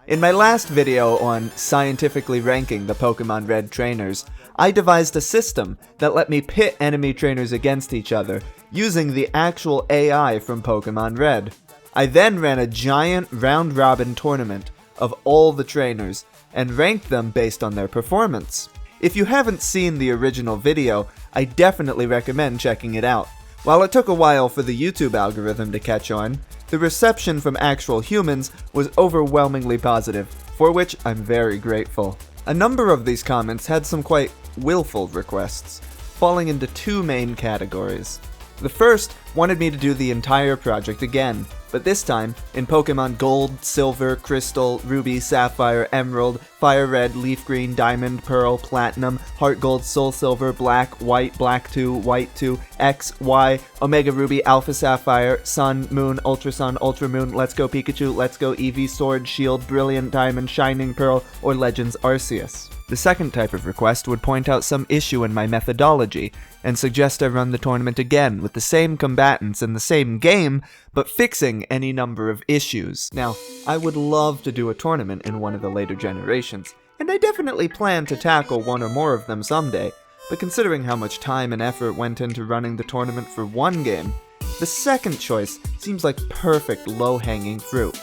In my last video on scientifically ranking the Pokemon Red trainers, I devised a system that let me pit enemy trainers against each other using the actual AI from Pokemon Red. I then ran a giant round-robin tournament of all the trainers and ranked them based on their performance. If you haven't seen the original video, I definitely recommend checking it out. While it took a while for the YouTube algorithm to catch on, the reception from actual humans was overwhelmingly positive, for which I'm very grateful. A number of these comments had some quite willful requests, falling into two main categories. The first wanted me to do the entire project again, but this time in Pokemon Gold, Silver, Crystal, Ruby, Sapphire, Emerald, Fire Red, Leaf Green, Diamond, Pearl, Platinum, Heart Gold, Soul Silver, Black, White, Black 2, White 2, X, Y, Omega Ruby, Alpha Sapphire, Sun, Moon, Ultra Sun, Ultra Moon, Let's Go Pikachu, Let's Go Eevee, Sword, Shield, Brilliant Diamond, Shining Pearl, or Legends Arceus. The second type of request would point out some issue in my methodology, and suggest I run the tournament again with the same combatants in the same game, but fixing any number of issues. Now, I would love to do a tournament in one of the later generations, and I definitely plan to tackle one or more of them someday, but considering how much time and effort went into running the tournament for one game, the second choice seems like perfect low-hanging fruit.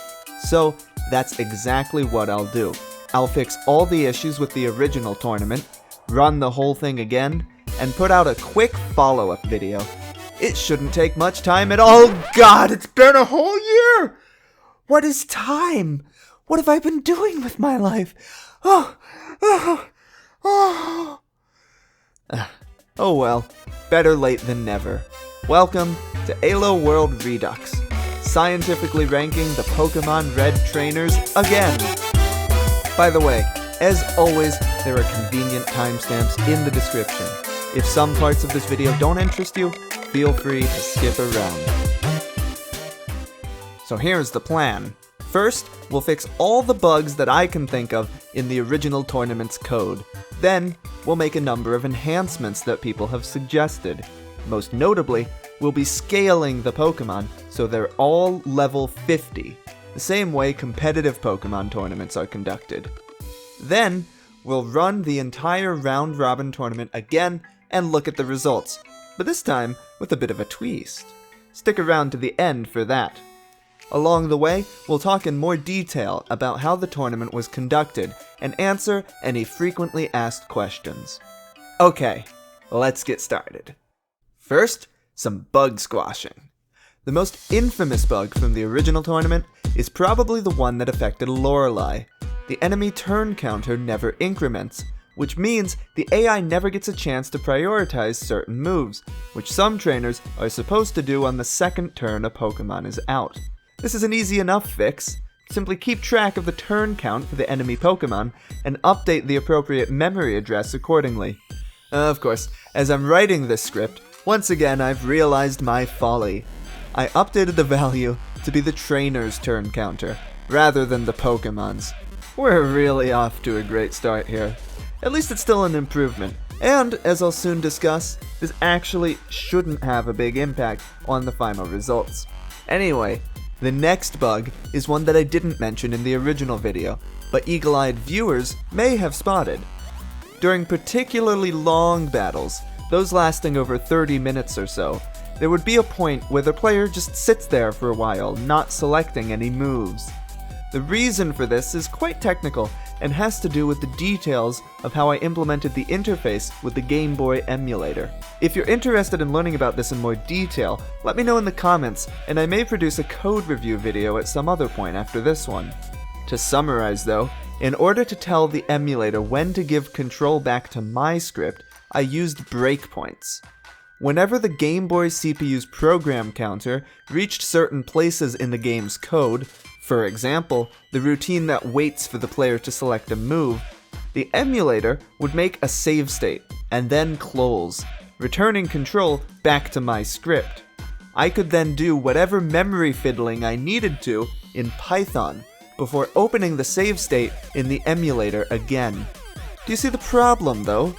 So, that's exactly what I'll do. I'll fix all the issues with the original tournament, run the whole thing again, and put out a quick follow-up video. It shouldn't take much time at all. Oh God, it's been a whole year! What is time? What have I been doing with my life? Oh well, better late than never. Welcome to Alo World Redux, scientifically ranking the Pokemon Red trainers again. By the way, as always, there are convenient timestamps in the description. If some parts of this video don't interest you, feel free to skip around. So here's the plan. First, we'll fix all the bugs that I can think of in the original tournament's code. Then, we'll make a number of enhancements that people have suggested. Most notably, we'll be scaling the Pokemon so they're all level 50, the same way competitive Pokemon tournaments are conducted. Then, we'll run the entire round-robin tournament again and look at the results, but this time with a bit of a twist. Stick around to the end for that. Along the way, we'll talk in more detail about how the tournament was conducted and answer any frequently asked questions. Okay, let's get started. First, some bug squashing. The most infamous bug from the original tournament is probably the one that affected Lorelei. The enemy turn counter never increments, which means the AI never gets a chance to prioritize certain moves, which some trainers are supposed to do on the second turn a Pokemon is out. This is an easy enough fix. Simply keep track of the turn count for the enemy Pokemon and update the appropriate memory address accordingly. Of course, as I'm writing this script, once again I've realized my folly. I updated the value to be the trainer's turn counter, rather than the Pokemon's. We're really off to a great start here. At least it's still an improvement, and as I'll soon discuss, this actually shouldn't have a big impact on the final results. Anyway, the next bug is one that I didn't mention in the original video, but eagle-eyed viewers may have spotted. During particularly long battles, those lasting over 30 minutes or so, there would be a point where the player just sits there for a while, not selecting any moves. The reason for this is quite technical and has to do with the details of how I implemented the interface with the Game Boy emulator. If you're interested in learning about this in more detail, let me know in the comments, and I may produce a code review video at some other point after this one. To summarize though, in order to tell the emulator when to give control back to my script, I used breakpoints. Whenever the Game Boy CPU's program counter reached certain places in the game's code, for example, the routine that waits for the player to select a move, the emulator would make a save state, and then close, returning control back to my script. I could then do whatever memory fiddling I needed to in Python, before opening the save state in the emulator again. Do you see the problem though?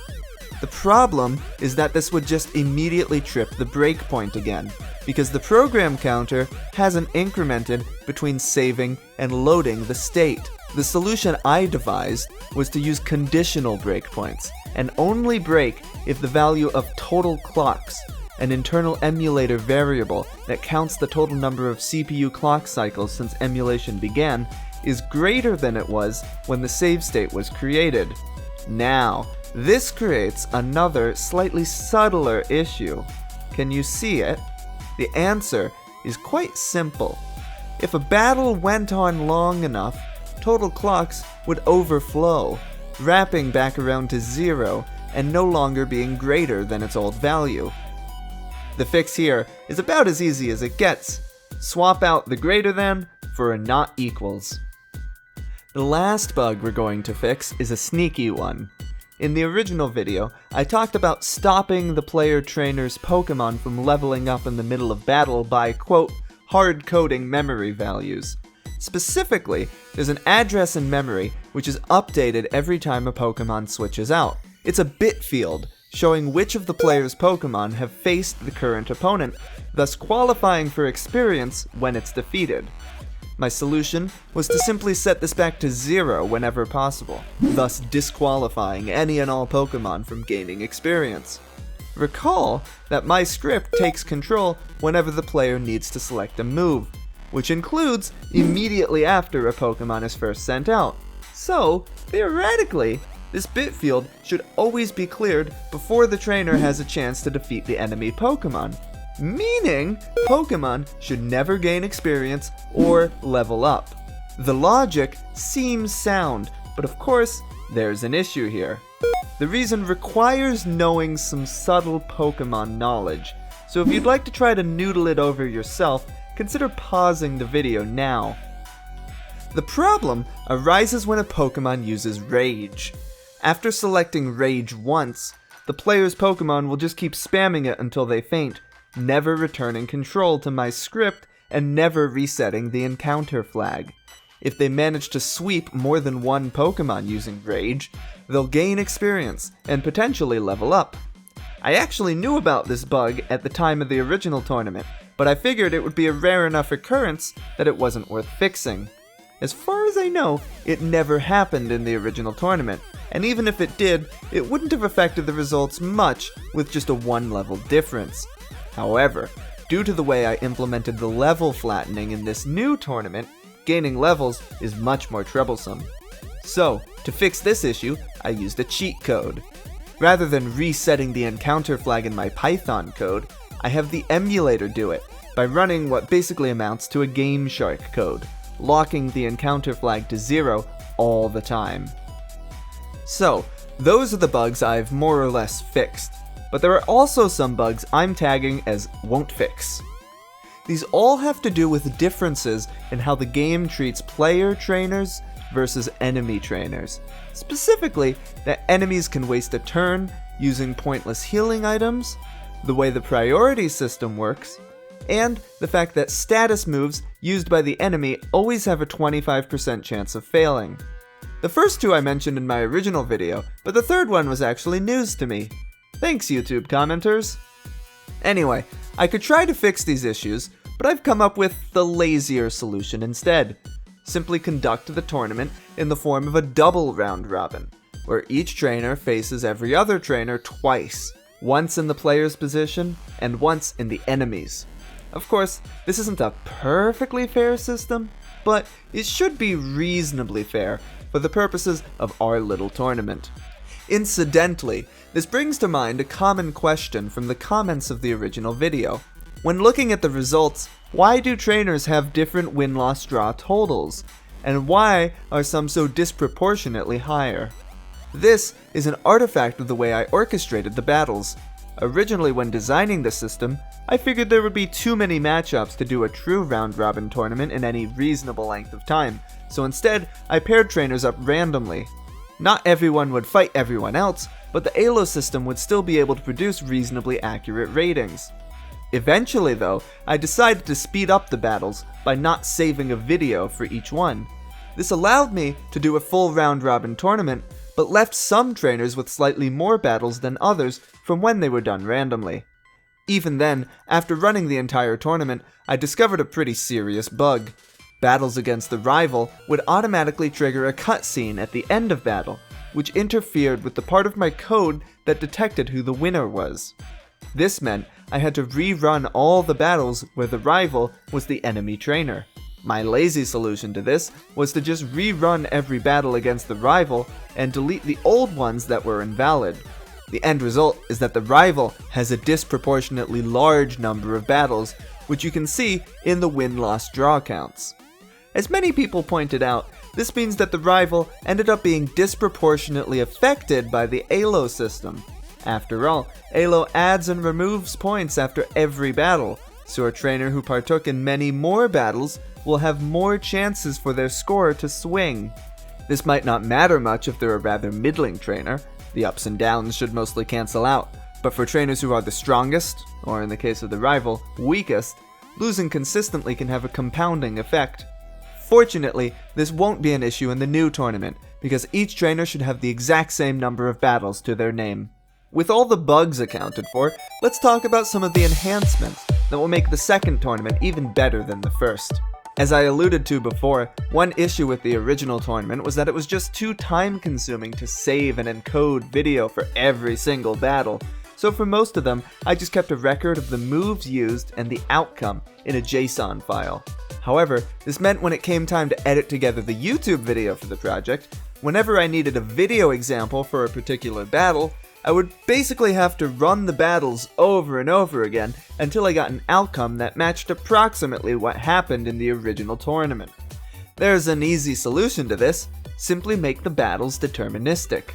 The problem is that this would just immediately trip the breakpoint again, because the program counter hasn't incremented between saving and loading the state. The solution I devised was to use conditional breakpoints, and only break if the value of total clocks, an internal emulator variable that counts the total number of CPU clock cycles since emulation began, is greater than it was when the save state was created. Now, this creates another slightly subtler issue. Can you see it? The answer is quite simple. If a battle went on long enough, total clocks would overflow, wrapping back around to 0 and no longer being greater than its old value. The fix here is about as easy as it gets. Swap out the greater than for a not equals. The last bug we're going to fix is a sneaky one. In the original video, I talked about stopping the player trainer's Pokemon from leveling up in the middle of battle by, quote, hard-coding memory values. Specifically, there's an address in memory which is updated every time a Pokemon switches out. It's a bit field, showing which of the player's Pokemon have faced the current opponent, thus qualifying for experience when it's defeated. My solution was to simply set this back to 0 whenever possible, thus disqualifying any and all Pokemon from gaining experience. Recall that my script takes control whenever the player needs to select a move, which includes immediately after a Pokemon is first sent out. So, theoretically, this bit field should always be cleared before the trainer has a chance to defeat the enemy Pokemon. Meaning, Pokemon should never gain experience or level up. The logic seems sound, but of course, there's an issue here. The reason requires knowing some subtle Pokemon knowledge, so if you'd like to try to noodle it over yourself, consider pausing the video now. The problem arises when a Pokemon uses Rage. After selecting Rage once, the player's Pokemon will just keep spamming it until they faint, never returning control to my script and never resetting the encounter flag. If they manage to sweep more than one Pokemon using Rage, they'll gain experience and potentially level up. I actually knew about this bug at the time of the original tournament, but I figured it would be a rare enough occurrence that it wasn't worth fixing. As far as I know, it never happened in the original tournament, and even if it did, it wouldn't have affected the results much with just a 1-level difference. However, due to the way I implemented the level flattening in this new tournament, gaining levels is much more troublesome. So, to fix this issue, I used a cheat code. Rather than resetting the encounter flag in my Python code, I have the emulator do it by running what basically amounts to a GameShark code, locking the encounter flag to 0 all the time. So, those are the bugs I've more or less fixed. But there are also some bugs I'm tagging as won't fix. These all have to do with differences in how the game treats player trainers versus enemy trainers. Specifically, that enemies can waste a turn using pointless healing items, the way the priority system works, and the fact that status moves used by the enemy always have a 25% chance of failing. The first two I mentioned in my original video, but the third one was actually news to me. Thanks, YouTube commenters. Anyway, I could try to fix these issues, but I've come up with the lazier solution instead. Simply conduct the tournament in the form of a double round robin, where each trainer faces every other trainer twice, once in the player's position and once in the enemy's. Of course, this isn't a perfectly fair system, but it should be reasonably fair for the purposes of our little tournament. Incidentally, this brings to mind a common question from the comments of the original video. When looking at the results, why do trainers have different win-loss draw totals? And why are some so disproportionately higher? This is an artifact of the way I orchestrated the battles. Originally, when designing the system, I figured there would be too many matchups to do a true round-robin tournament in any reasonable length of time, so instead, I paired trainers up randomly. Not everyone would fight everyone else, but the Elo system would still be able to produce reasonably accurate ratings. Eventually though, I decided to speed up the battles by not saving a video for each one. This allowed me to do a full round-robin tournament, but left some trainers with slightly more battles than others from when they were done randomly. Even then, after running the entire tournament, I discovered a pretty serious bug. Battles against the rival would automatically trigger a cutscene at the end of battle, which interfered with the part of my code that detected who the winner was. This meant I had to rerun all the battles where the rival was the enemy trainer. My lazy solution to this was to just rerun every battle against the rival and delete the old ones that were invalid. The end result is that the rival has a disproportionately large number of battles, which you can see in the win-loss-draw counts. As many people pointed out, this means that the rival ended up being disproportionately affected by the Elo system. After all, Elo adds and removes points after every battle, so a trainer who partook in many more battles will have more chances for their score to swing. This might not matter much if they're a rather middling trainer. The ups and downs should mostly cancel out, but for trainers who are the strongest, or in the case of the rival, weakest, losing consistently can have a compounding effect. Fortunately, this won't be an issue in the new tournament, because each trainer should have the exact same number of battles to their name. With all the bugs accounted for, let's talk about some of the enhancements that will make the second tournament even better than the first. As I alluded to before, one issue with the original tournament was that it was just too time-consuming to save and encode video for every single battle, so for most of them, I just kept a record of the moves used and the outcome in a JSON file. However, this meant when it came time to edit together the YouTube video for the project, whenever I needed a video example for a particular battle, I would basically have to run the battles over and over again until I got an outcome that matched approximately what happened in the original tournament. There's an easy solution to this: simply make the battles deterministic.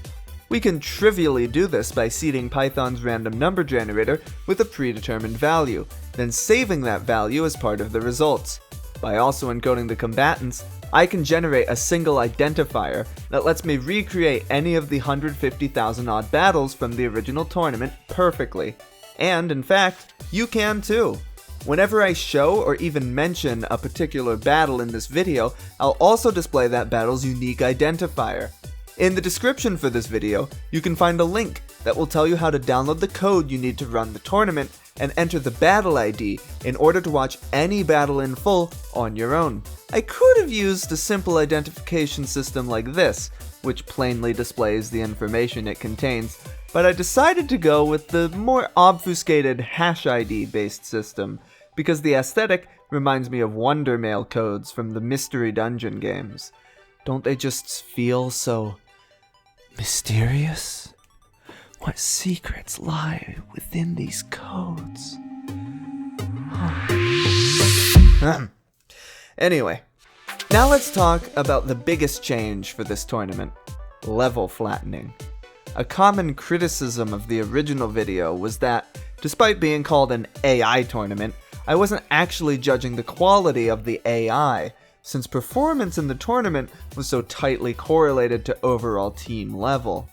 We can trivially do this by seeding Python's random number generator with a predetermined value, then saving that value as part of the results. By also encoding the combatants, I can generate a single identifier that lets me recreate any of the 150,000 odd battles from the original tournament perfectly. And in fact, you can too. Whenever I show or even mention a particular battle in this video, I'll also display that battle's unique identifier. In the description for this video, you can find a link that will tell you how to download the code you need to run the tournament and enter the battle ID in order to watch any battle in full on your own. I could have used a simple identification system like this, which plainly displays the information it contains, but I decided to go with the more obfuscated hash ID based system, because the aesthetic reminds me of Wonder Mail codes from the Mystery Dungeon games. Don't they just feel so mysterious? What secrets lie within these codes? Anyway, now let's talk about the biggest change for this tournament: level flattening. A common criticism of the original video was that, despite being called an AI tournament, I wasn't actually judging the quality of the AI, since performance in the tournament was so tightly correlated to overall team level.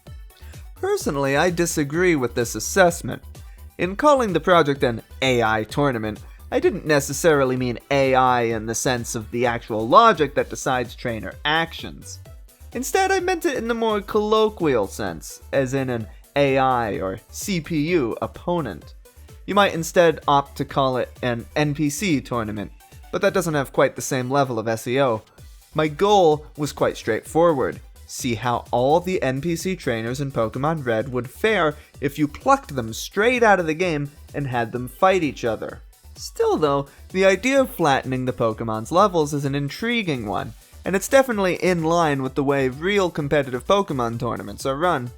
Personally, I disagree with this assessment. In calling the project an AI tournament, I didn't necessarily mean AI in the sense of the actual logic that decides trainer actions. Instead, I meant it in the more colloquial sense, as in an AI or CPU opponent. You might instead opt to call it an NPC tournament, but that doesn't have quite the same level of SEO. My goal was quite straightforward: see how all the NPC trainers in Pokemon Red would fare if you plucked them straight out of the game and had them fight each other. Still though, the idea of flattening the Pokemon's levels is an intriguing one, and it's definitely in line with the way real competitive Pokemon tournaments are run.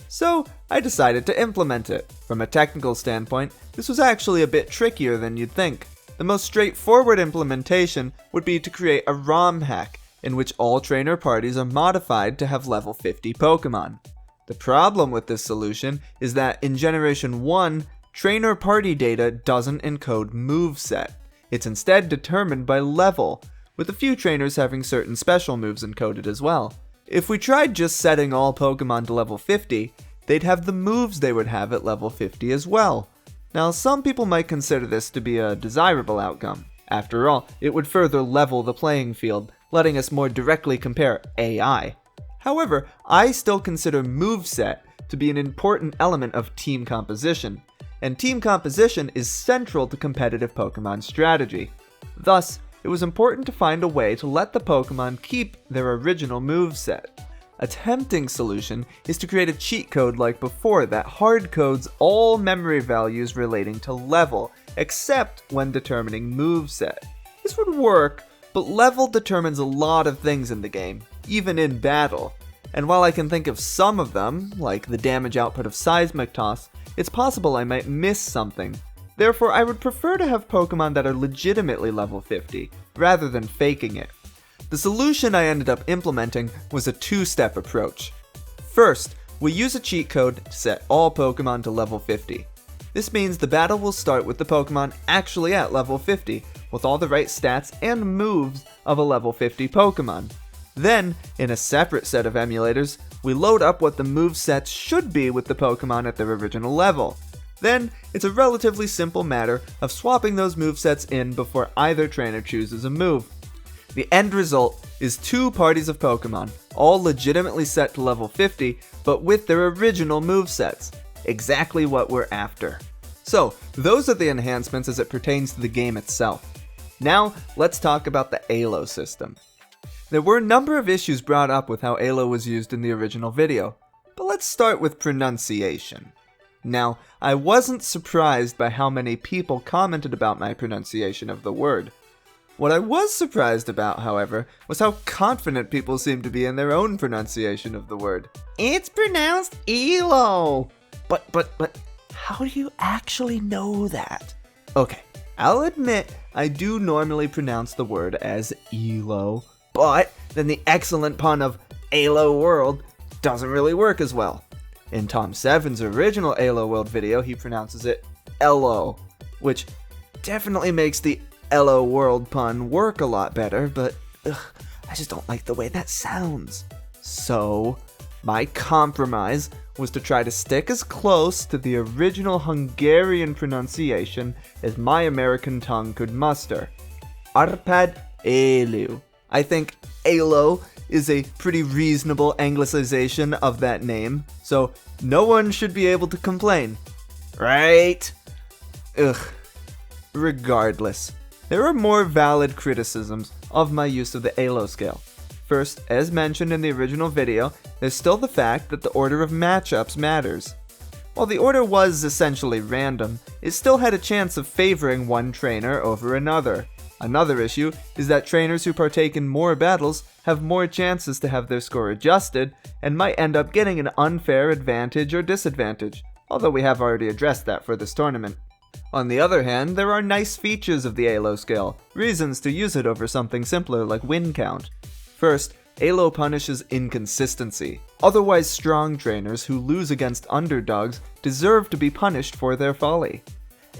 So, I decided to implement it. From a technical standpoint, this was actually a bit trickier than you'd think. The most straightforward implementation would be to create a ROM hack in which all trainer parties are modified to have level 50 Pokemon. The problem with this solution is that in Generation 1, trainer party data doesn't encode moveset. It's instead determined by level, with a few trainers having certain special moves encoded as well. If we tried just setting all Pokemon to level 50, they'd have the moves they would have at level 50 as well. Now, some people might consider this to be a desirable outcome. After all, it would further level the playing field, letting us more directly compare AI. However, I still consider moveset to be an important element of team composition, and team composition is central to competitive Pokemon strategy. Thus, it it was important to find a way to let the Pokemon keep their original moveset. A tempting solution is to create a cheat code like before that hard-codes all memory values relating to level, except when determining moveset. This would work, but level determines a lot of things in the game, even in battle. And while I can think of some of them, like the damage output of Seismic Toss, it's possible I might miss something. Therefore, I would prefer to have Pokemon that are legitimately level 50, rather than faking it. The solution I ended up implementing was a two-step approach. First, we use a cheat code to set all Pokemon to level 50. This means the battle will start with the Pokemon actually at level 50, with all the right stats and moves of a level 50 Pokemon. Then, in a separate set of emulators, we load up what the movesets should be with the Pokemon at their original level. Then, it's a relatively simple matter of swapping those movesets in before either trainer chooses a move. The end result is two parties of Pokemon, all legitimately set to level 50, but with their original movesets. Exactly what we're after. So, those are the enhancements as it pertains to the game itself. Now, let's talk about the Elo system. There were a number of issues brought up with how Elo was used in the original video, but let's start with pronunciation. Now, I wasn't surprised by how many people commented about my pronunciation of the word. What I was surprised about, however, was how confident people seemed to be in their own pronunciation of the word. It's pronounced Elo! But, how do you actually know that? Okay, I'll admit I do normally pronounce the word as Elo, but then the excellent pun of Elo World doesn't really work as well. In Tom Seven's original Elo World video, he pronounces it Elo, which definitely makes the Elo World pun work a lot better, but I just don't like the way that sounds. So, my compromise was to try to stick as close to the original Hungarian pronunciation as my American tongue could muster. Arpad Elu. I think Elo is a pretty reasonable anglicization of that name, so no one should be able to complain. Right? Regardless, there are more valid criticisms of my use of the Elo scale. First, as mentioned in the original video, there's still the fact that the order of matchups matters. While the order was essentially random, it still had a chance of favoring one trainer over another. Another issue is that trainers who partake in more battles have more chances to have their score adjusted and might end up getting an unfair advantage or disadvantage, although we have already addressed that for this tournament. On the other hand, there are nice features of the Elo scale, reasons to use it over something simpler like win count. First, Elo punishes inconsistency. Otherwise strong trainers who lose against underdogs deserve to be punished for their folly.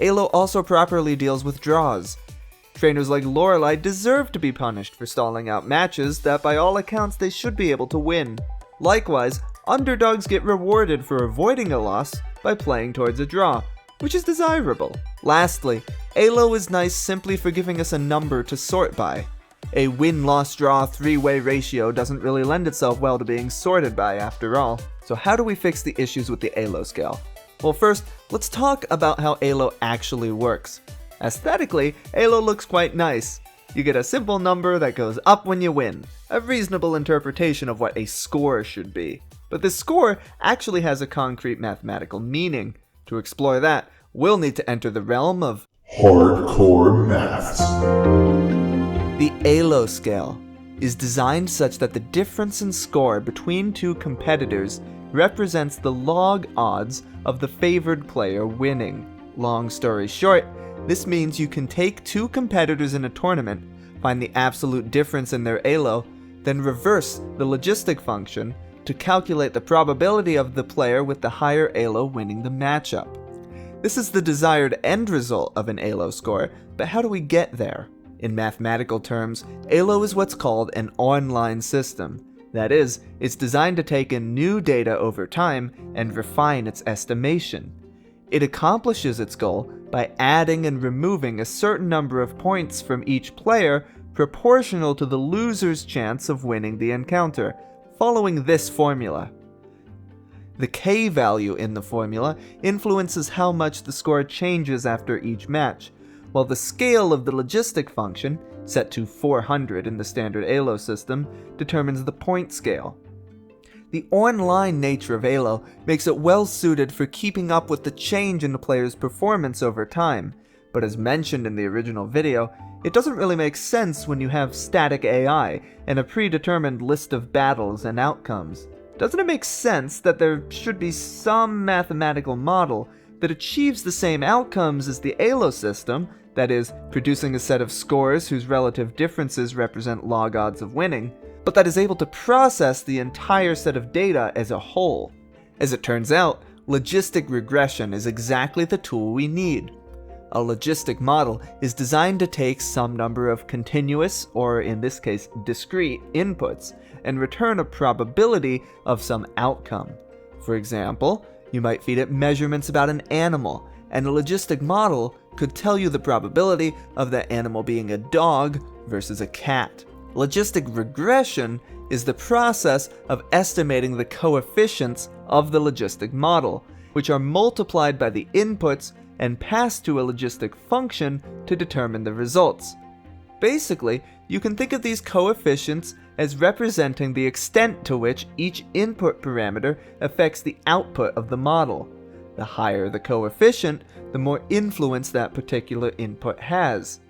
Elo also properly deals with draws. Trainers like Lorelei deserve to be punished for stalling out matches that by all accounts they should be able to win. Likewise, underdogs get rewarded for avoiding a loss by playing towards a draw, which is desirable. Lastly, Elo is nice simply for giving us a number to sort by. A win-loss-draw three-way ratio doesn't really lend itself well to being sorted by after all. So how do we fix the issues with the Elo scale? Well, first, let's talk about how Elo actually works. Aesthetically, Elo looks quite nice. You get a simple number that goes up when you win, a reasonable interpretation of what a score should be. But this score actually has a concrete mathematical meaning. To explore that, we'll need to enter the realm of hardcore maths. The Elo scale is designed such that the difference in score between two competitors represents the log odds of the favored player winning. Long story short, this means you can take two competitors in a tournament, find the absolute difference in their Elo, then reverse the logistic function to calculate the probability of the player with the higher Elo winning the matchup. This is the desired end result of an Elo score, but how do we get there? In mathematical terms, Elo is what's called an online system. That is, it's designed to take in new data over time and refine its estimation. It accomplishes its goal by adding and removing a certain number of points from each player proportional to the loser's chance of winning the encounter, following this formula. The K value in the formula influences how much the score changes after each match, while the scale of the logistic function, set to 400 in the standard ALO system, determines the point scale. The online nature of ALO makes it well suited for keeping up with the change in the player's performance over time, but as mentioned in the original video, it doesn't really make sense when you have static AI and a predetermined list of battles and outcomes. Doesn't it make sense that there should be some mathematical model that achieves the same outcomes as the ALO system, that is, producing a set of scores whose relative differences represent log odds of winning, but that is able to process the entire set of data as a whole? As it turns out, logistic regression is exactly the tool we need. A logistic model is designed to take some number of continuous, or in this case discrete, inputs and return a probability of some outcome. For example, you might feed it measurements about an animal, and a logistic model could tell you the probability of that animal being a dog versus a cat. Logistic regression is the process of estimating the coefficients of the logistic model, which are multiplied by the inputs and passed to a logistic function to determine the results. Basically, you can think of these coefficients as representing the extent to which each input parameter affects the output of the model. The higher the coefficient, the more influence that particular input has.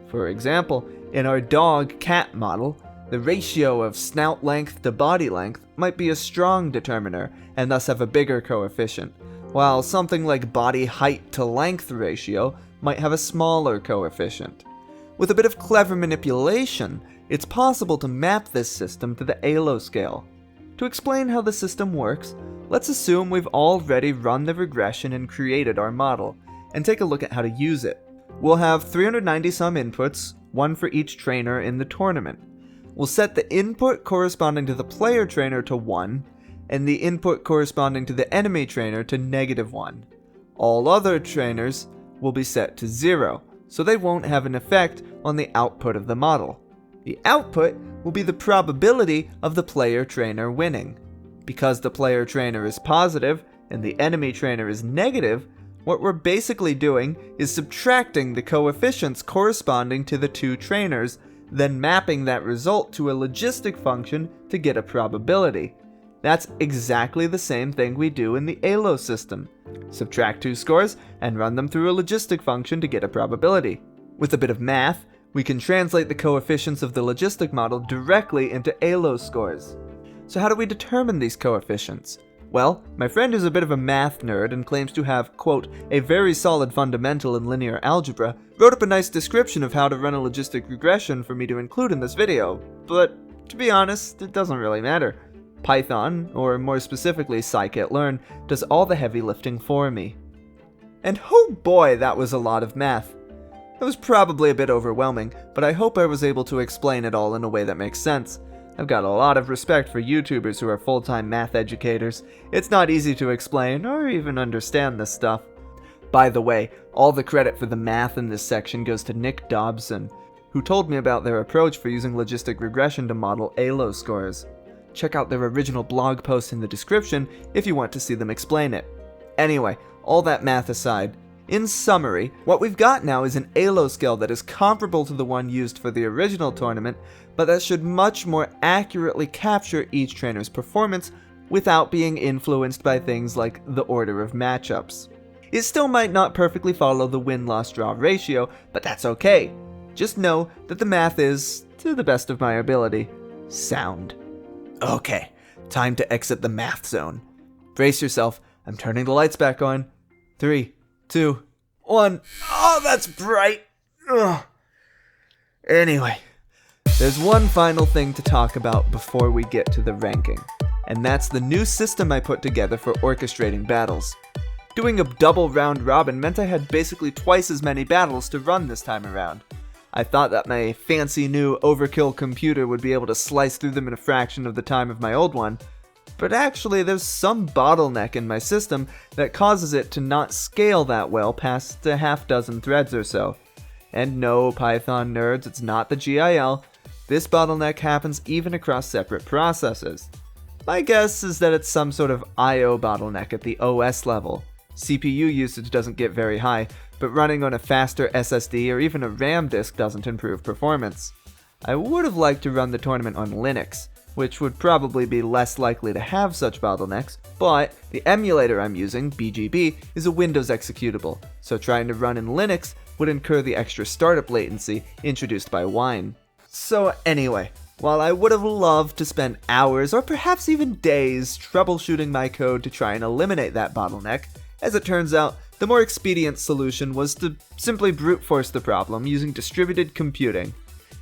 For example, in our dog-cat model, the ratio of snout length to body length might be a strong determiner and thus have a bigger coefficient, while something like body height to length ratio might have a smaller coefficient. With a bit of clever manipulation, it's possible to map this system to the ALO scale. To explain how the system works, let's assume we've already run the regression and created our model, and take a look at how to use it. We'll have 390 some inputs, one for each trainer in the tournament. We'll set the input corresponding to the player trainer to 1, and the input corresponding to the enemy trainer to -1. All other trainers will be set to 0, so they won't have an effect on the output of the model. The output will be the probability of the player trainer winning. Because the player trainer is positive and the enemy trainer is negative, what we're basically doing is subtracting the coefficients corresponding to the two trainers, then mapping that result to a logistic function to get a probability. That's exactly the same thing we do in the ALO system. Subtract two scores and run them through a logistic function to get a probability. With a bit of math, we can translate the coefficients of the logistic model directly into ALO scores. So how do we determine these coefficients? Well, my friend is a bit of a math nerd and claims to have, quote, a very solid fundamental in linear algebra, wrote up a nice description of how to run a logistic regression for me to include in this video, but to be honest, it doesn't really matter. Python, or more specifically scikit-learn, does all the heavy lifting for me. And oh boy, that was a lot of math. It was probably a bit overwhelming, but I hope I was able to explain it all in a way that makes sense. I've got a lot of respect for YouTubers who are full-time math educators. It's not easy to explain or even understand this stuff. By the way, all the credit for the math in this section goes to Nick Dobson, who told me about their approach for using logistic regression to model ALO scores. Check out their original blog post in the description if you want to see them explain it. Anyway, all that math aside, in summary, what we've got now is an ALO scale that is comparable to the one used for the original tournament, but that should much more accurately capture each trainer's performance without being influenced by things like the order of matchups. It still might not perfectly follow the win-loss-draw ratio, but that's okay. Just know that the math is, to the best of my ability, sound. Okay, time to exit the math zone. Brace yourself, I'm turning the lights back on. 3, 2, 1. Oh, that's bright. Ugh. Anyway, there's one final thing to talk about before we get to the ranking, and that's the new system I put together for orchestrating battles. Doing a double round robin meant I had basically twice as many battles to run this time around. I thought that my fancy new overkill computer would be able to slice through them in a fraction of the time of my old one, but actually there's some bottleneck in my system that causes it to not scale that well past a half dozen threads or so. And no, Python nerds, it's not the GIL. This bottleneck happens even across separate processes. My guess is that it's some sort of I/O bottleneck at the OS level. CPU usage doesn't get very high, but running on a faster SSD or even a RAM disk doesn't improve performance. I would have liked to run the tournament on Linux, which would probably be less likely to have such bottlenecks, but the emulator I'm using, BGB, is a Windows executable, so trying to run in Linux would incur the extra startup latency introduced by Wine. So anyway, while I would have loved to spend hours or perhaps even days troubleshooting my code to try and eliminate that bottleneck, as it turns out, the more expedient solution was to simply brute force the problem using distributed computing.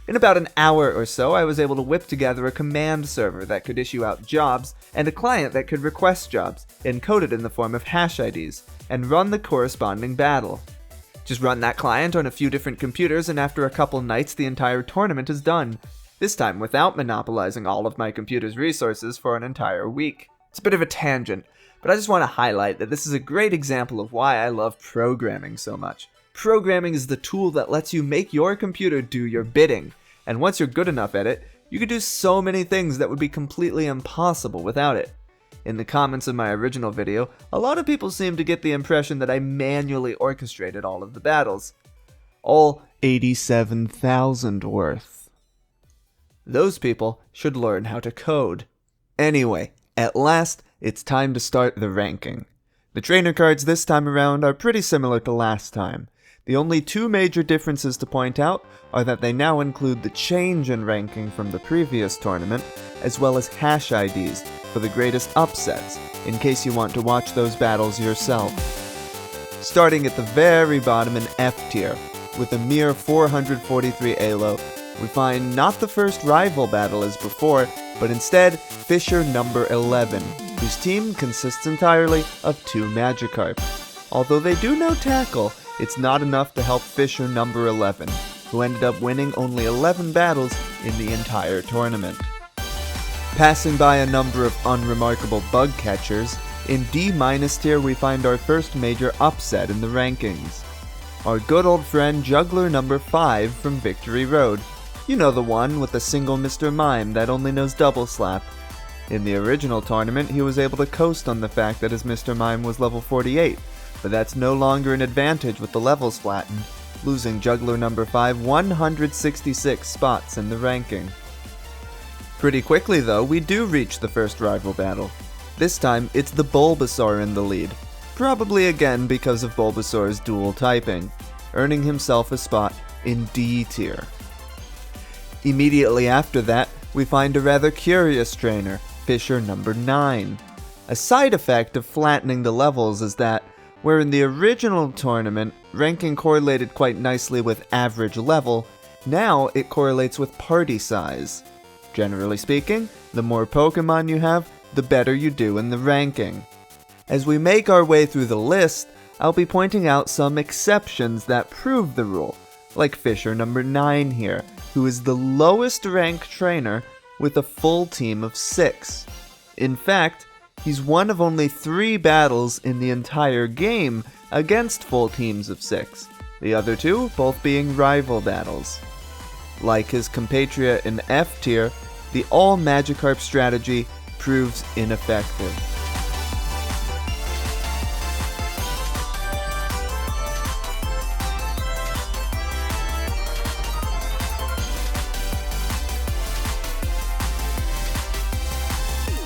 In about an hour or so, I was able to whip together a command server that could issue out jobs and a client that could request jobs, encoded in the form of hash IDs, and run the corresponding battle. Just run that client on a few different computers, and after a couple nights, the entire tournament is done. This time without monopolizing all of my computer's resources for an entire week. It's a bit of a tangent, but I just want to highlight that this is a great example of why I love programming so much. Programming is the tool that lets you make your computer do your bidding, and once you're good enough at it, you can do so many things that would be completely impossible without it. In the comments of my original video, a lot of people seem to get the impression that I manually orchestrated all of the battles. All 87,000 worth. Those people should learn how to code. Anyway, at last, it's time to start the ranking. The trainer cards this time around are pretty similar to last time. The only two major differences to point out are that they now include the change in ranking from the previous tournament, as well as hash IDs for the greatest upsets, in case you want to watch those battles yourself. Starting at the very bottom in F tier, with a mere 443 Elo, we find not the first rival battle as before, but instead Fisher number 11, whose team consists entirely of 2 Magikarp. Although they do know tackle, it's not enough to help Fisher number 11, who ended up winning only 11 battles in the entire tournament. Passing by a number of unremarkable bug catchers, in D- tier we find our first major upset in the rankings. Our good old friend Juggler number 5 from Victory Road. You know, the one with the single Mr. Mime that only knows double slap. In the original tournament, he was able to coast on the fact that his Mr. Mime was level 48, but that's no longer an advantage with the levels flattened, losing Juggler number 5 166 spots in the ranking. Pretty quickly though, we do reach the first rival battle. This time, it's the Bulbasaur in the lead, probably again because of Bulbasaur's dual typing, earning himself a spot in D tier. Immediately after that, we find a rather curious trainer, Fisher number 9. A side effect of flattening the levels is that, where in the original tournament, ranking correlated quite nicely with average level, now it correlates with party size. Generally speaking, the more Pokemon you have, the better you do in the ranking. As we make our way through the list, I'll be pointing out some exceptions that prove the rule, like Fisher number 9 here, who is the lowest ranked trainer with a full team of 6. In fact, he's one of only 3 battles in the entire game against full teams of 6, the other 2 both being rival battles. Like his compatriot in F tier, the all Magikarp strategy proves ineffective.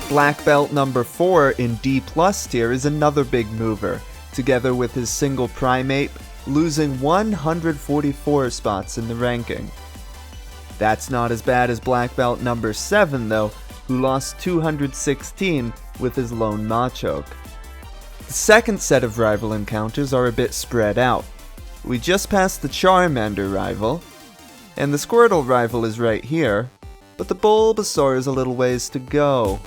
Black Belt number 4 in D+ tier is another big mover, together with his single Primeape, losing 144 spots in the ranking. That's not as bad as Black Belt number 7 though, who lost 216 with his lone Machoke. The second set of rival encounters are a bit spread out. We just passed the Charmander rival, and the Squirtle rival is right here, but the Bulbasaur is a little ways to go.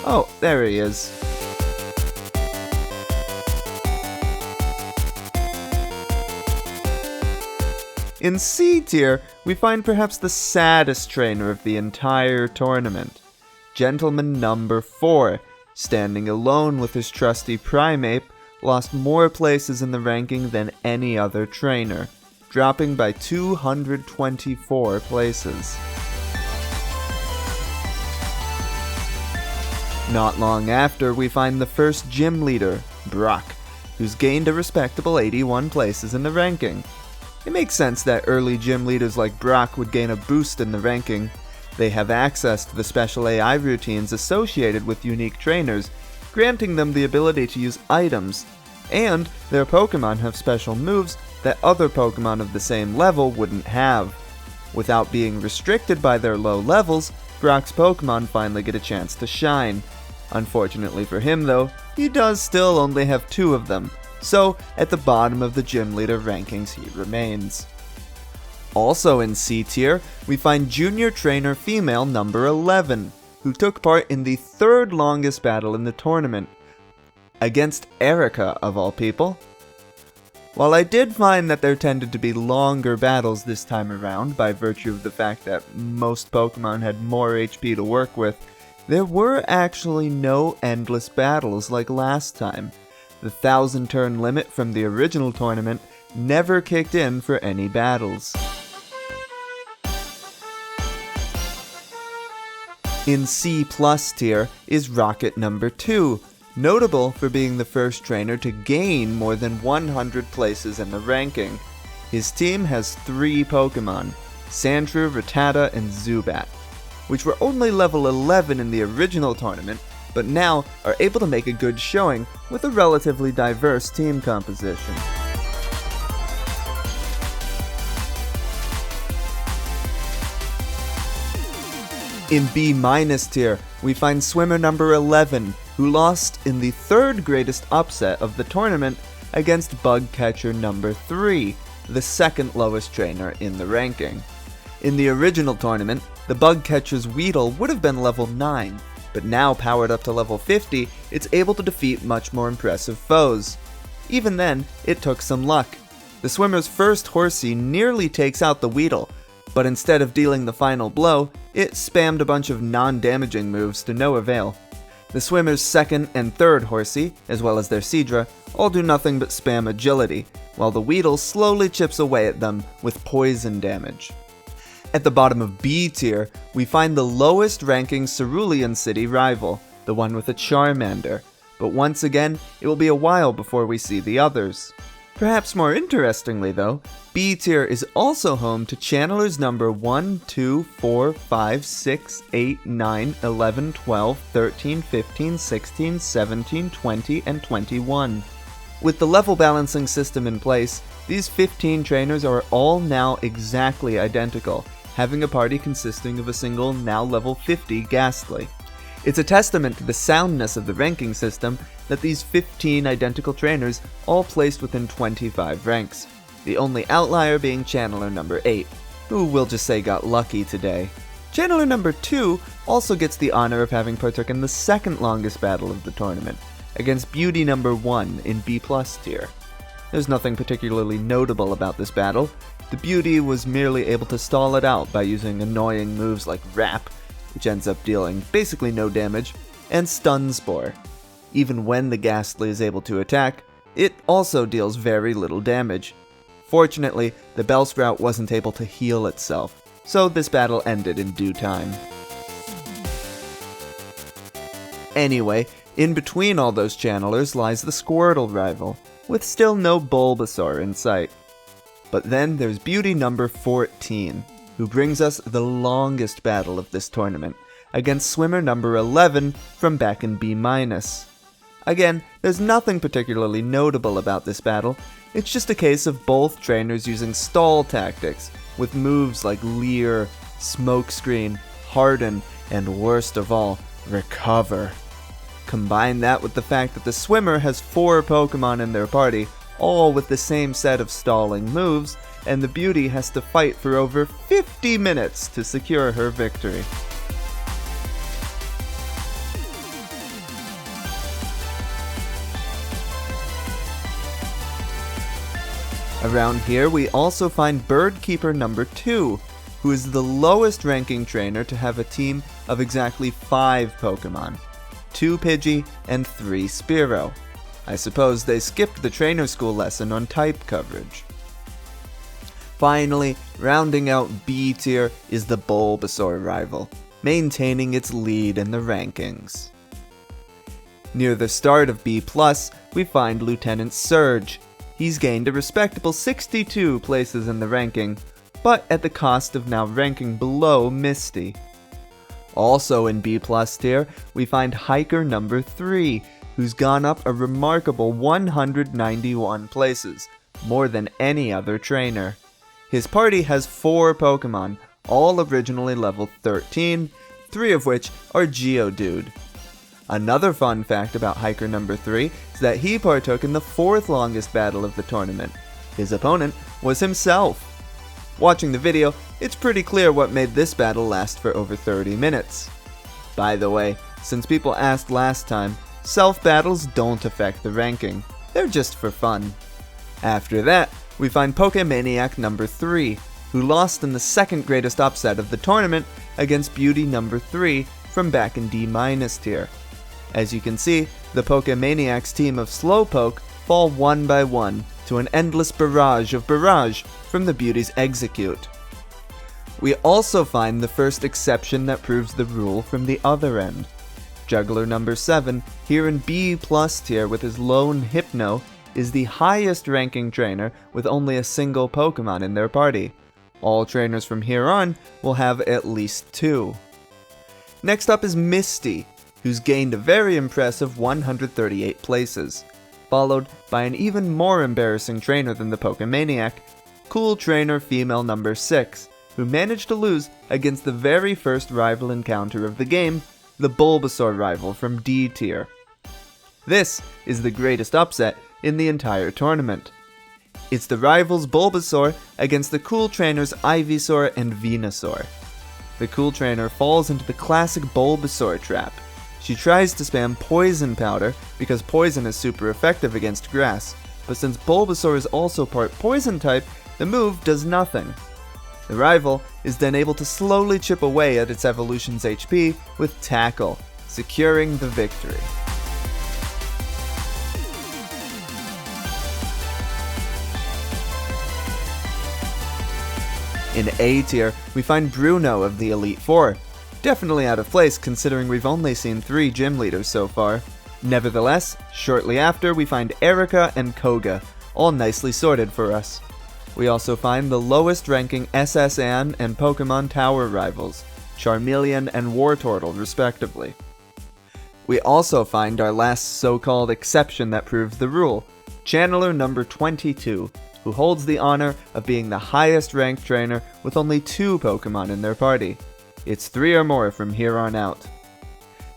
Oh, there he is. In C tier, we find perhaps the saddest trainer of the entire tournament, Gentleman number 4, standing alone with his trusty Primeape, lost more places in the ranking than any other trainer, dropping by 224 places. Not long after, we find the first gym leader, Brock, who's gained a respectable 81 places in the ranking. It makes sense that early gym leaders like Brock would gain a boost in the ranking. They have access to the special AI routines associated with unique trainers, granting them the ability to use items, and their Pokemon have special moves that other Pokemon of the same level wouldn't have. Without being restricted by their low levels, Brock's Pokemon finally get a chance to shine. Unfortunately for him though, he does still only have 2 of them, so at the bottom of the gym leader rankings he remains. Also in C tier, we find junior trainer female number 11, who took part in the 3rd longest battle in the tournament, against Erica of all people. While I did find that there tended to be longer battles this time around by virtue of the fact that most Pokemon had more HP to work with, there were actually no endless battles like last time. The 1,000 turn limit from the original tournament never kicked in for any battles. In C+ tier is Rocket number 2, notable for being the first trainer to gain more than 100 places in the ranking. His team has 3 Pokemon, Sandshrew, Rattata, and Zubat, which were only level 11 in the original tournament, but now are able to make a good showing with a relatively diverse team composition. In B- tier, we find swimmer number 11, who lost in the 3rd greatest upset of the tournament against bug catcher number 3, the 2nd lowest trainer in the ranking. In the original tournament, the bug catcher's Weedle would have been level 9, but now powered up to level 50, it's able to defeat much more impressive foes. Even then, it took some luck. The swimmer's first Horsey nearly takes out the Weedle, but instead of dealing the final blow, it spammed a bunch of non-damaging moves to no avail. The swimmer's 2nd and 3rd Horsey, as well as their Seadra, all do nothing but spam agility, while the Weedle slowly chips away at them with poison damage. At the bottom of B tier, we find the lowest ranking Cerulean City rival, the one with a Charmander, but once again, it will be a while before we see the others. Perhaps more interestingly though, B tier is also home to channelers number 1, 2, 4, 5, 6, 8, 9, 11, 12, 13, 15, 16, 17, 20, and 21. With the level balancing system in place, these 15 trainers are all now exactly identical, having a party consisting of a single now level 50 Ghastly. It's a testament to the soundness of the ranking system that these 15 identical trainers all placed within 25 ranks, the only outlier being Channeler number 8, who we'll just say got lucky today. Channeler number 2 also gets the honor of having partaken in the 2nd longest battle of the tournament, against Beauty number 1 in B+ tier. There's nothing particularly notable about this battle. The Beauty was merely able to stall it out by using annoying moves like Wrap, which ends up dealing basically no damage, and Stun Spore. Even when the Ghastly is able to attack, it also deals very little damage. Fortunately, the Bellsprout wasn't able to heal itself, so this battle ended in due time. Anyway, in between all those channelers lies the Squirtle rival, with still no Bulbasaur in sight. But then there's Beauty number 14, who brings us the longest battle of this tournament, against swimmer number 11 from back in B-. Again, there's nothing particularly notable about this battle, it's just a case of both trainers using stall tactics, with moves like Leer, Smokescreen, Harden, and worst of all, Recover. Combine that with the fact that the swimmer has 4 Pokemon in their party, all with the same set of stalling moves, and the Beauty has to fight for over 50 minutes to secure her victory. Around here, we also find Birdkeeper number 2, who is the lowest ranking trainer to have a team of exactly 5 Pokemon, 2 Pidgey and 3 Spearow. I suppose they skipped the trainer school lesson on type coverage. Finally, rounding out B tier is the Bulbasaur rival, maintaining its lead in the rankings. Near the start of B+, we find Lieutenant Surge. He's gained a respectable 62 places in the ranking, but at the cost of now ranking below Misty. Also in B+ tier, we find Hiker number 3, who's gone up a remarkable 191 places, more than any other trainer. His party has 4 Pokemon, all originally level 13, 3 of which are Geodude. Another fun fact about Hiker number 3 is that he partook in the 4th longest battle of the tournament. His opponent was himself. Watching the video, it's pretty clear what made this battle last for over 30 minutes. By the way, since people asked last time, self-battles don't affect the ranking. They're just for fun. After that, we find Pokemaniac number 3, who lost in the second greatest upset of the tournament against Beauty number 3 from back in D- tier. As you can see, the Pokemaniac's team of Slowpoke fall one by one to an endless barrage of barrage from the Beauty's Execute. We also find the first exception that proves the rule from the other end. Juggler number 7, here in B+ tier with his lone Hypno, is the highest ranking trainer with only a single Pokemon in their party. All trainers from here on will have at least 2. Next up is Misty, who's gained a very impressive 138 places, followed by an even more embarrassing trainer than the Pokemaniac, Cool Trainer female number 6, who managed to lose against the very first rival encounter of the game, the Bulbasaur rival from D tier. This is the greatest upset in the entire tournament. It's the rivals Bulbasaur against the Cool Trainer's Ivysaur and Venusaur. The Cool Trainer falls into the classic Bulbasaur trap. She tries to spam Poison Powder because Poison is super effective against grass, but since Bulbasaur is also part Poison type, the move does nothing. The rival is then able to slowly chip away at its evolution's HP with Tackle, securing the victory. In A tier, we find Bruno of the Elite Four. Definitely out of place considering we've only seen 3 gym leaders so far. Nevertheless, shortly after we find Erica and Koga, all nicely sorted for us. We also find the lowest ranking SS Anne and Pokemon Tower rivals, Charmeleon and Wartortle respectively. We also find our last so-called exception that proves the rule, Channeler number 22, who holds the honor of being the highest ranked trainer with only 2 Pokemon in their party. It's 3 or more from here on out.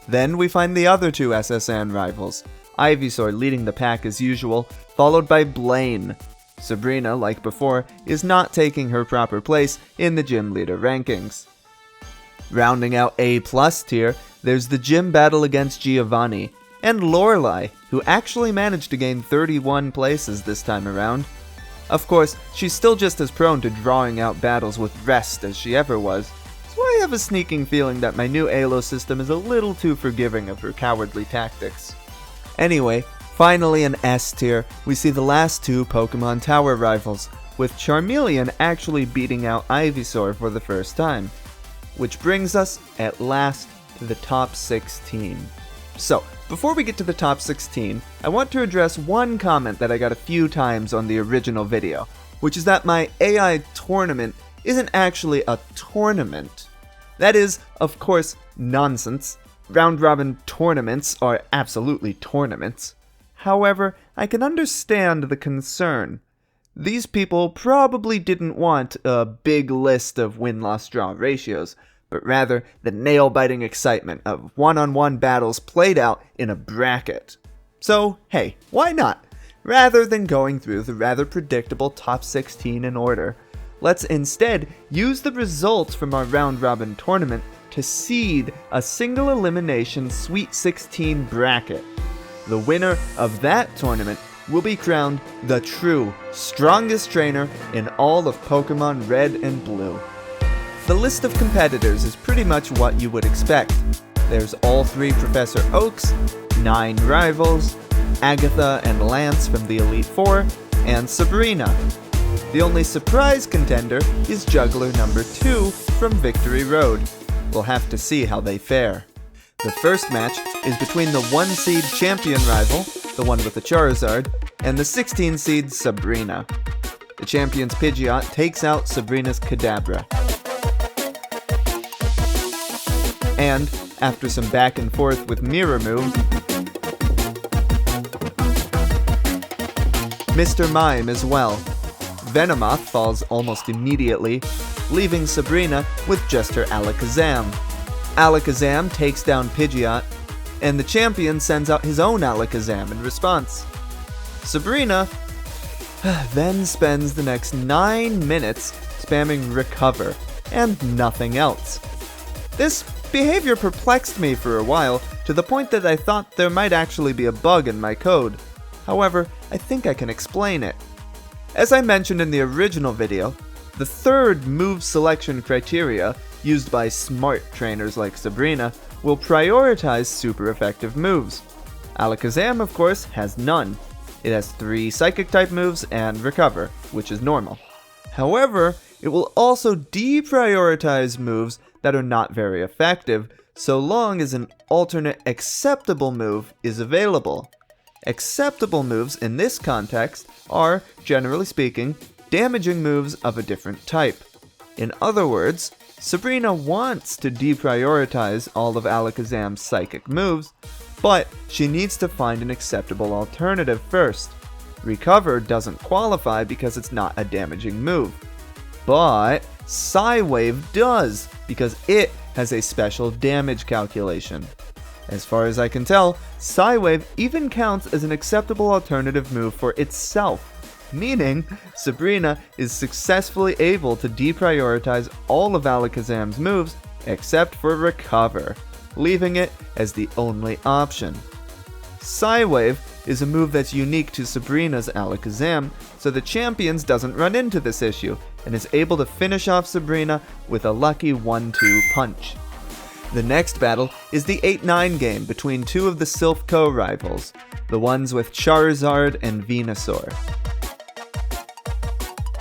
Then we find the other 2 SS Anne rivals, Ivysaur leading the pack as usual, followed by Blaine. Sabrina, like before, is not taking her proper place in the gym leader rankings. Rounding out A+ tier, there's the gym battle against Giovanni, and Lorelei, who actually managed to gain 31 places this time around. Of course, she's still just as prone to drawing out battles with rest as she ever was, so I have a sneaking feeling that my new Alo system is a little too forgiving of her cowardly tactics. Anyway, finally in S tier, we see the last 2 Pokemon Tower rivals, with Charmeleon actually beating out Ivysaur for the first time. Which brings us, at last, to the top 16. So, before we get to the top 16, I want to address one comment that I got a few times on the original video, which is that my AI tournament isn't actually a tournament. That is, of course, nonsense. Round-robin tournaments are absolutely tournaments. However, I can understand the concern. These people probably didn't want a big list of win-loss draw ratios, but rather the nail-biting excitement of one-on-one battles played out in a bracket. So, hey, why not? Rather than going through the rather predictable top 16 in order, let's instead use the results from our round-robin tournament to seed a single elimination Sweet 16 bracket. The winner of that tournament will be crowned the true strongest trainer in all of Pokemon Red and Blue. The list of competitors is pretty much what you would expect. There's all 3 Professor Oaks, 9 rivals, Agatha and Lance from the Elite Four, and Sabrina. The only surprise contender is Juggler number 2 from Victory Road. We'll have to see how they fare. The first match is between the 1-seed champion rival, the one with the Charizard, and the 16-seed Sabrina. The champion's Pidgeot takes out Sabrina's Kadabra. And, after some back and forth with mirror moves, Mr. Mime as well. Venomoth falls almost immediately, leaving Sabrina with just her Alakazam. Alakazam takes down Pidgeot, and the champion sends out his own Alakazam in response. Sabrina then spends the next 9 minutes spamming Recover, and nothing else. This behavior perplexed me for a while, to the point that I thought there might actually be a bug in my code. However, I think I can explain it. As I mentioned in the original video, the third move selection criteria used by smart trainers like Sabrina will prioritize super effective moves. Alakazam, of course, has none. It has 3 Psychic-type moves and Recover, which is normal. However, it will also deprioritize moves that are not very effective, so long as an alternate acceptable move is available. Acceptable moves in this context are, generally speaking, damaging moves of a different type. In other words, Sabrina wants to deprioritize all of Alakazam's psychic moves, but she needs to find an acceptable alternative first. Recover doesn't qualify because it's not a damaging move. But Psywave does, because it has a special damage calculation. As far as I can tell, Psywave even counts as an acceptable alternative move for itself, meaning Sabrina is successfully able to deprioritize all of Alakazam's moves except for Recover, leaving it as the only option. Psywave is a move that's unique to Sabrina's Alakazam, so the champions doesn't run into this issue, and is able to finish off Sabrina with a lucky 1-2 punch. The next battle is the 8-9 game between 2 of the Silph Co rivals, the ones with Charizard and Venusaur.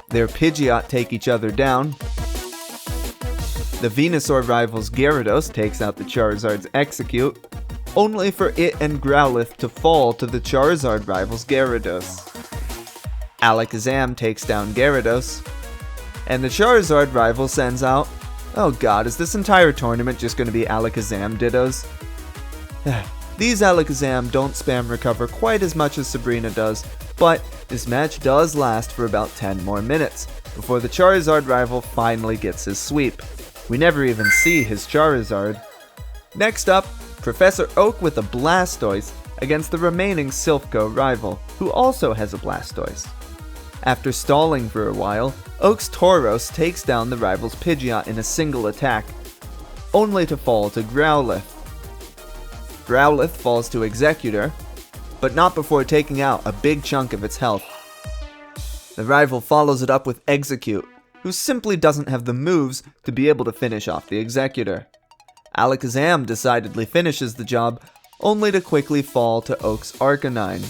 Their Pidgeot take each other down. The Venusaur rival's Gyarados takes out the Charizard's Execute, only for it and Growlithe to fall to the Charizard rival's Gyarados. Alakazam takes down Gyarados, and the Charizard rival sends out... Oh god, is this entire tournament just going to be Alakazam Dittos? These Alakazam don't spam Recover quite as much as Sabrina does, but this match does last for about 10 more minutes, before the Charizard rival finally gets his sweep. We never even see his Charizard. Next up, Professor Oak with a Blastoise against the remaining Silph Co rival, who also has a Blastoise. After stalling for a while, Oak's Tauros takes down the rival's Pidgeot in a single attack, only to fall to Growlithe. Growlithe falls to Executor, but not before taking out a big chunk of its health. The rival follows it up with Execute, who simply doesn't have the moves to be able to finish off the Executor. Alakazam decidedly finishes the job, only to quickly fall to Oak's Arcanine.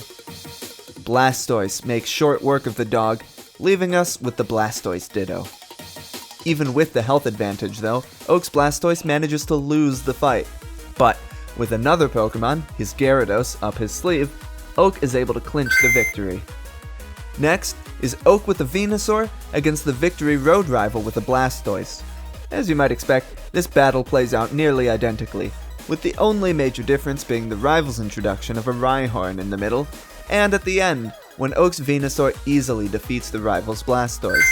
Blastoise makes short work of the dog, leaving us with the Blastoise Ditto. Even with the health advantage though, Oak's Blastoise manages to lose the fight. But with another Pokemon, his Gyarados, up his sleeve, Oak is able to clinch the victory. Next is Oak with a Venusaur against the Victory Road rival with a Blastoise. As you might expect, this battle plays out nearly identically, with the only major difference being the rival's introduction of a Rhyhorn in the middle, and at the end, when Oak's Venusaur easily defeats the rival's Blastoise.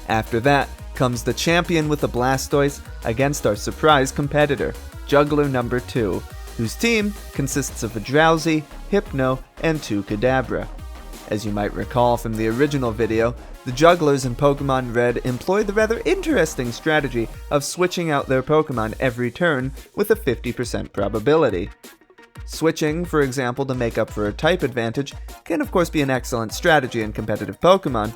After that comes the champion with a Blastoise against our surprise competitor, Juggler number 2, whose team consists of a Drowsy, Hypno, and 2 Kadabra. As you might recall from the original video, the jugglers in Pokemon Red employ the rather interesting strategy of switching out their Pokemon every turn with a 50% probability. Switching, for example, to make up for a type advantage can of course be an excellent strategy in competitive Pokemon,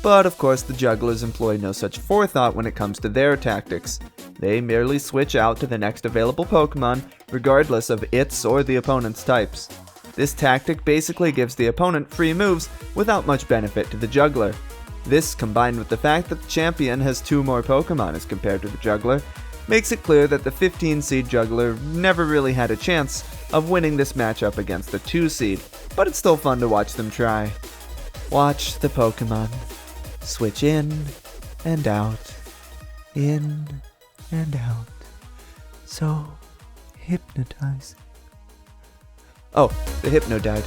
but of course the jugglers employ no such forethought when it comes to their tactics. They merely switch out to the next available Pokemon, regardless of its or the opponent's types. This tactic basically gives the opponent free moves without much benefit to the juggler. This, combined with the fact that the champion has 2 more Pokemon as compared to the juggler, makes it clear that the 15-seed juggler never really had a chance of winning this matchup against the 2-seed, but it's still fun to watch them try. Watch the Pokemon switch in and out, in and out. So hypnotizing. Oh, the Hypno died.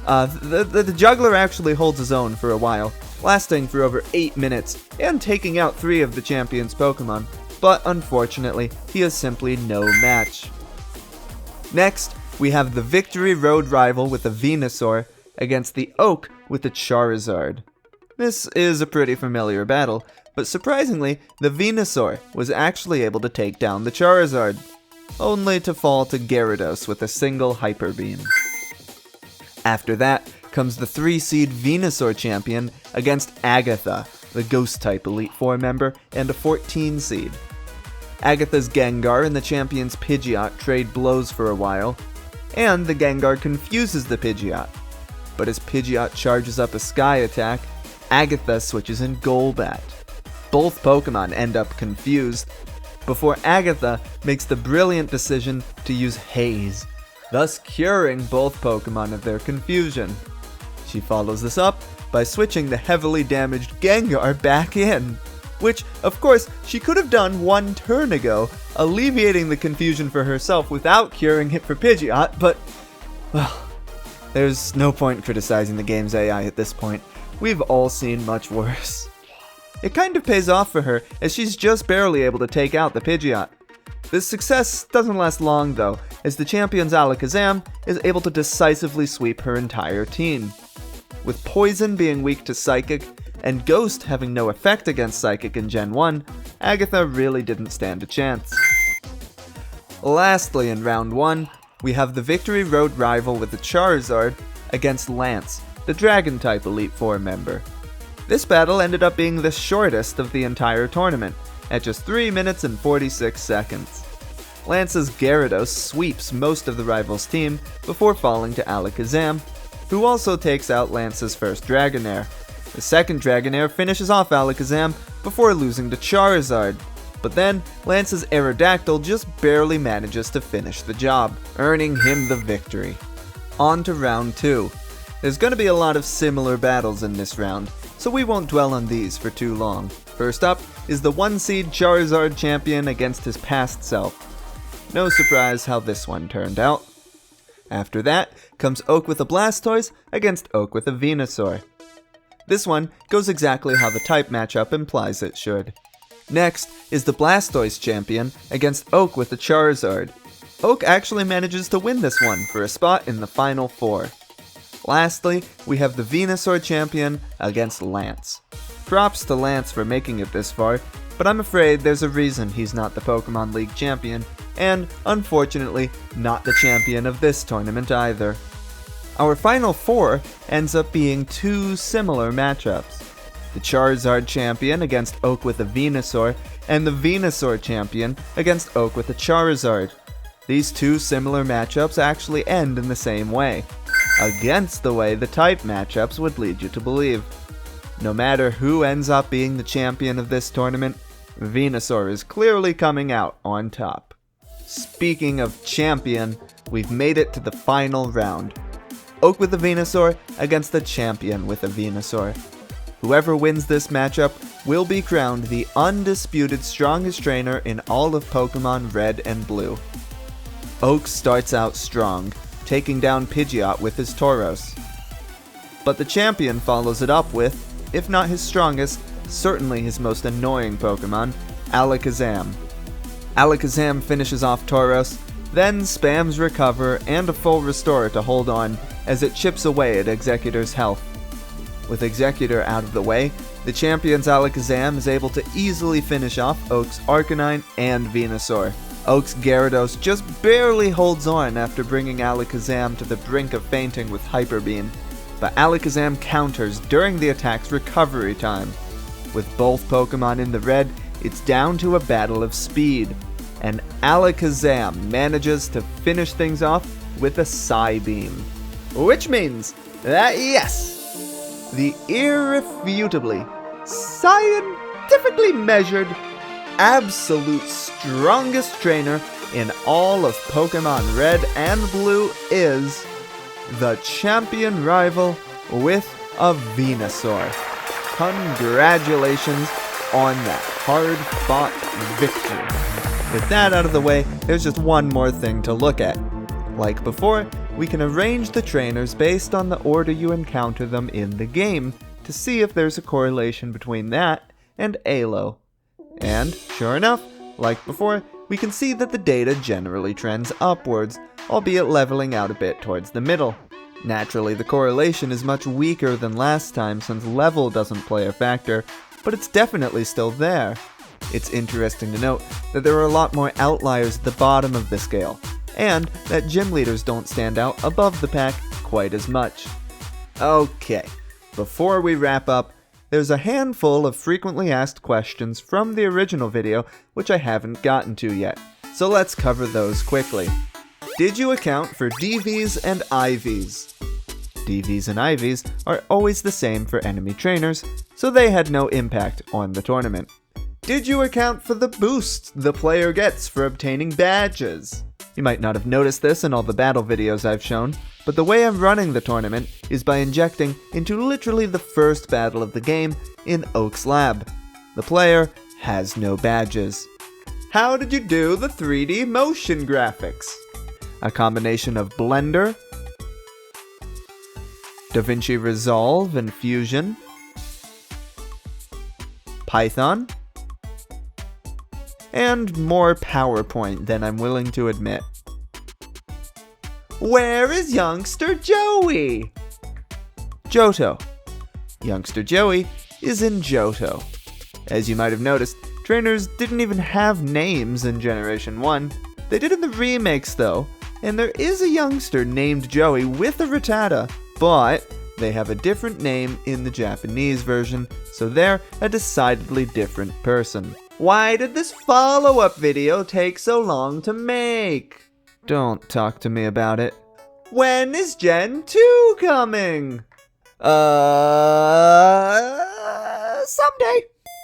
The juggler actually holds his own for a while, lasting for over 8 minutes and taking out 3 of the champion's Pokemon, but unfortunately, he is simply no match. Next, we have the Victory Road rival with the Venusaur against the Oak with the Charizard. This is a pretty familiar battle, but surprisingly, the Venusaur was actually able to take down the Charizard, only to fall to Gyarados with a single Hyper Beam. After that comes the 3-seed Venusaur champion against Agatha, the Ghost-type Elite Four member, and a 14-seed. Agatha's Gengar and the champion's Pidgeot trade blows for a while, and the Gengar confuses the Pidgeot. But as Pidgeot charges up a Sky Attack, Agatha switches in Golbat. Both Pokemon end up confused, before Agatha makes the brilliant decision to use Haze, thus curing both Pokemon of their confusion. She follows this up by switching the heavily damaged Gengar back in, which, of course, she could have done 1 turn ago, alleviating the confusion for herself without curing it for Pidgeot, but, well, there's no point criticizing the game's AI at this point. We've all seen much worse. It kind of pays off for her, as she's just barely able to take out the Pidgeot. This success doesn't last long though, as the champion's Alakazam is able to decisively sweep her entire team. With Poison being weak to Psychic, and Ghost having no effect against Psychic in Gen 1, Agatha really didn't stand a chance. Lastly, in Round 1, we have the Victory Road rival with the Charizard against Lance, the Dragon-type Elite Four member. This battle ended up being the shortest of the entire tournament, at just 3 minutes and 46 seconds. Lance's Gyarados sweeps most of the rival's team before falling to Alakazam, who also takes out Lance's first Dragonair. The second Dragonair finishes off Alakazam before losing to Charizard, but then Lance's Aerodactyl just barely manages to finish the job, earning him the victory. On to Round 2. There's going to be a lot of similar battles in this round, so we won't dwell on these for too long. First up is the 1-seed Charizard champion against his past self. No surprise how this one turned out. After that comes Oak with a Blastoise against Oak with a Venusaur. This one goes exactly how the type matchup implies it should. Next is the Blastoise champion against Oak with a Charizard. Oak actually manages to win this one for a spot in the final 4. Lastly, we have the Venusaur champion against Lance. Props to Lance for making it this far, but I'm afraid there's a reason he's not the Pokemon League champion, and, unfortunately, not the champion of this tournament either. Our final 4 ends up being 2 similar matchups. The Charizard champion against Oak with a Venusaur, and the Venusaur champion against Oak with a Charizard. These 2 similar matchups actually end in the same way, against the way the type matchups would lead you to believe. No matter who ends up being the champion of this tournament, Venusaur is clearly coming out on top. Speaking of champion, we've made it to the final round. Oak with a Venusaur against the champion with a Venusaur. Whoever wins this matchup will be crowned the undisputed strongest trainer in all of Pokemon Red and Blue. Oak starts out strong, taking down Pidgeot with his Tauros. But the champion follows it up with, if not his strongest, certainly his most annoying Pokemon, Alakazam. Alakazam finishes off Tauros, then spams Recover and a full Restore to hold on as it chips away at Exeggutor's health. With Exeggutor out of the way, the champion's Alakazam is able to easily finish off Oak's Arcanine and Venusaur. Oak's Gyarados just barely holds on after bringing Alakazam to the brink of fainting with Hyper Beam, but Alakazam counters during the attack's recovery time. With both Pokemon in the red, it's down to a battle of speed, and Alakazam manages to finish things off with a Psybeam. Which means that yes, the irrefutably, scientifically measured, absolute strongest trainer in all of Pokemon Red and Blue is the champion rival with a Venusaur. Congratulations on that hard-fought victory. With that out of the way, there's just one more thing to look at. Like before, we can arrange the trainers based on the order you encounter them in the game to see if there's a correlation between that and Alo. And, sure enough, like before, we can see that the data generally trends upwards, albeit leveling out a bit towards the middle. Naturally, the correlation is much weaker than last time since level doesn't play a factor, but it's definitely still there. It's interesting to note that there are a lot more outliers at the bottom of the scale, and that gym leaders don't stand out above the pack quite as much. Okay, before we wrap up, there's a handful of frequently asked questions from the original video which I haven't gotten to yet, so let's cover those quickly. Did you account for DVs and IVs? DVs and IVs are always the same for enemy trainers, so they had no impact on the tournament. Did you account for the boost the player gets for obtaining badges? You might not have noticed this in all the battle videos I've shown, but the way I'm running the tournament is by injecting into literally the first battle of the game in Oak's lab. The player has no badges. How did you do the 3D motion graphics? A combination of Blender, DaVinci Resolve and Fusion, Python, and more PowerPoint than I'm willing to admit. Where is Youngster Joey? Johto. Youngster Joey is in Johto. As you might have noticed, trainers didn't even have names in Generation 1. They did in the remakes though, and there is a youngster named Joey with a Rattata, but they have a different name in the Japanese version, so they're a decidedly different person. Why did this follow-up video take so long to make? Don't talk to me about it. When is Gen 2 coming? Someday.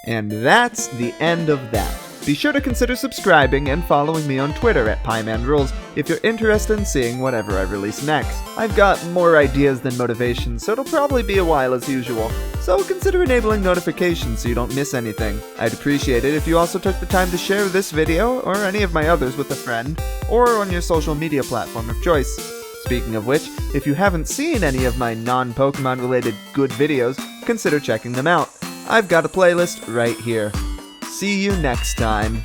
And that's the end of that. Be sure to consider subscribing and following me on Twitter at PieManRules if you're interested in seeing whatever I release next. I've got more ideas than motivation, so it'll probably be a while as usual. So consider enabling notifications so you don't miss anything. I'd appreciate it if you also took the time to share this video, or any of my others, with a friend, or on your social media platform of choice. Speaking of which, if you haven't seen any of my non-Pokemon related good videos, consider checking them out. I've got a playlist right here. See you next time.